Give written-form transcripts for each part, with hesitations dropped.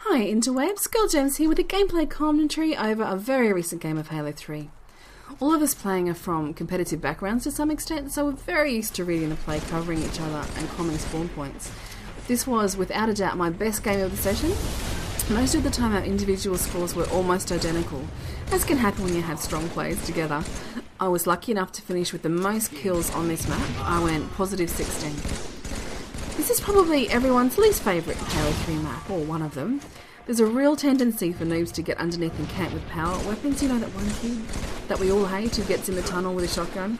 Hi interwebs, Girl Germs here with a gameplay commentary over a very recent game of Halo 3. All of us playing are from competitive backgrounds to some extent, so we're very used to reading the play, covering each other and common spawn points. This was without a doubt my best game of the session. Most of the time our individual scores were almost identical, as can happen when you have strong players together. I was lucky enough to finish with the most kills on this map. I went positive 16. This is probably everyone's least favourite Halo 3 map, or one of them. There's a real tendency for noobs to get underneath and camp with power weapons. You know, that one kid that we all hate who gets in the tunnel with a shotgun?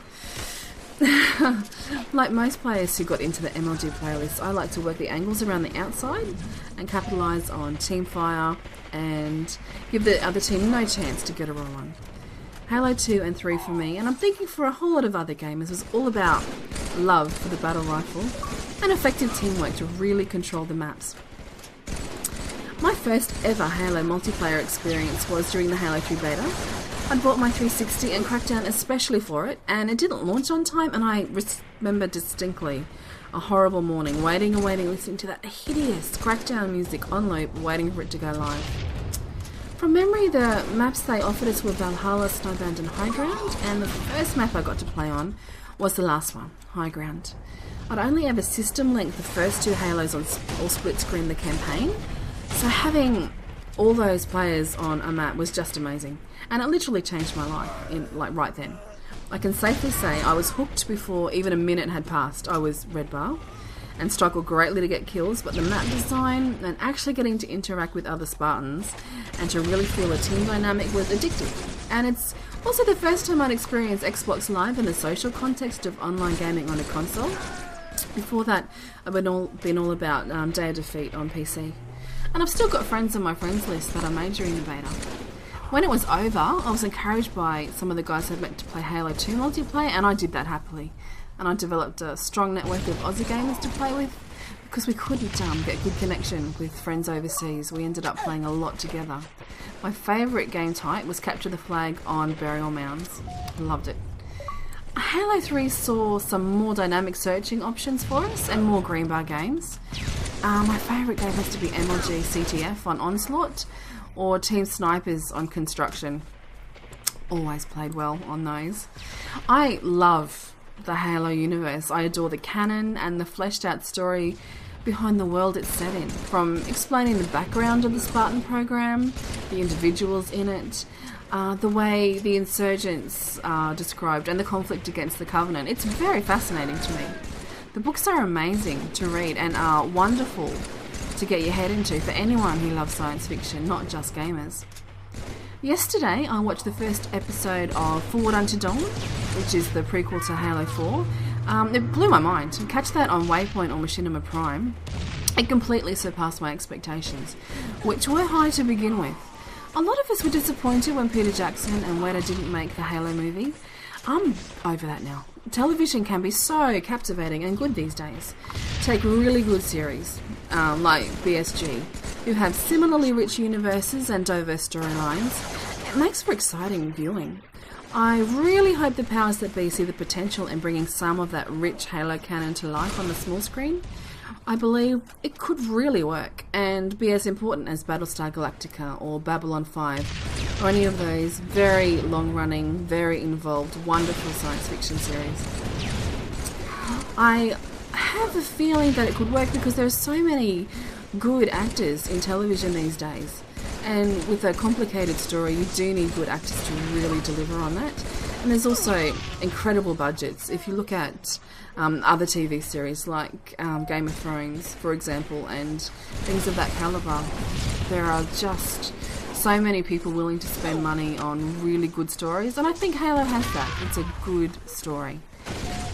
Like most players who got into the MLG playlist, I like to work the angles around the outside and capitalise on team fire and give the other team no chance to get a roll on. Halo 2 and 3 for me, and I'm thinking for a whole lot of other gamers, was all about love for the battle rifle and effective teamwork to really control the maps. My first ever Halo multiplayer experience was during the Halo 3 beta. I'd bought my 360 and Crackdown especially for it, and it didn't launch on time, and I remember distinctly a horrible morning, waiting and waiting, listening to that hideous Crackdown music on loop, waiting for it to go live. From memory, the maps they offered us were Valhalla, Snowbound and High Ground, and the first map I got to play on was the last one, High Ground. I'd only ever system linked the first two Halos on all split screen the campaign, so having all those players on a map was just amazing, and it literally changed my life right then. I can safely say I was hooked before even a minute had passed. I was red bar and struggled greatly to get kills, but the map design and actually getting to interact with other Spartans and to really feel a team dynamic was addictive. And it's also the first time I'd experienced Xbox Live in the social context of online gaming on a console. Before that, I've been all about Day of Defeat on PC. And I've still got friends on my friends list that I made during the beta. When it was over, I was encouraged by some of the guys I'd met to play Halo 2 multiplayer, and I did that happily. And I developed a strong network of Aussie gamers to play with. Because we couldn't get good connection with friends overseas, we ended up playing a lot together. My favourite game type was Capture the Flag on burial mounds. Loved it. Halo 3 saw some more dynamic searching options for us and more green bar games. My favourite game has to be MLG CTF on Onslaught or Team Snipers on Construction. Always played well on those. I love the Halo universe. I adore the canon and the fleshed out story behind the world it's set in, from explaining the background of the Spartan program, the individuals in it, the way the insurgents are described and the conflict against the Covenant. It's very fascinating to me. The books are amazing to read and are wonderful to get your head into for anyone who loves science fiction, not just gamers. Yesterday I watched the first episode of Forward Unto Dawn, which is the prequel to Halo 4. It blew my mind. To catch that on Waypoint or Machinima Prime, it completely surpassed my expectations, which were high to begin with. A lot of us were disappointed when Peter Jackson and Weta didn't make the Halo movie. I'm over that now. Television can be so captivating and good these days. Take really good series, like BSG, who have similarly rich universes and diverse storylines. It makes for exciting viewing. I really hope the powers that be see the potential in bringing some of that rich Halo canon to life on the small screen. I believe it could really work and be as important as Battlestar Galactica or Babylon 5 or any of those very long-running, very involved, wonderful science fiction series. I have a feeling that it could work because there are so many good actors in television these days, and with a complicated story you do need good actors to really deliver on that. And there's also incredible budgets. If you look at other TV series like Game of Thrones, for example, and things of that calibre, there are just so many people willing to spend money on really good stories, and I think Halo has that. It's a good story.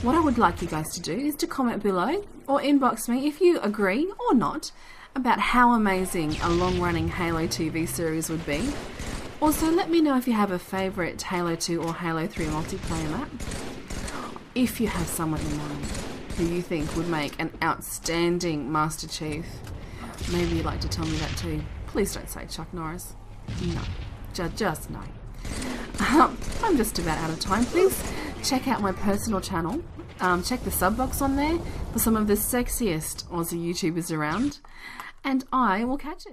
What I would like you guys to do is to comment below or inbox me if you agree or not about how amazing a long-running Halo TV series would be. Also, let me know if you have a favourite Halo 2 or Halo 3 multiplayer map. If you have someone in mind who you think would make an outstanding Master Chief, maybe you'd like to tell me that too. Please don't say Chuck Norris. No. Just no. I'm just about out of time. Please check out my personal channel. Check the sub box on there for some of the sexiest Aussie YouTubers around. And I will catch it.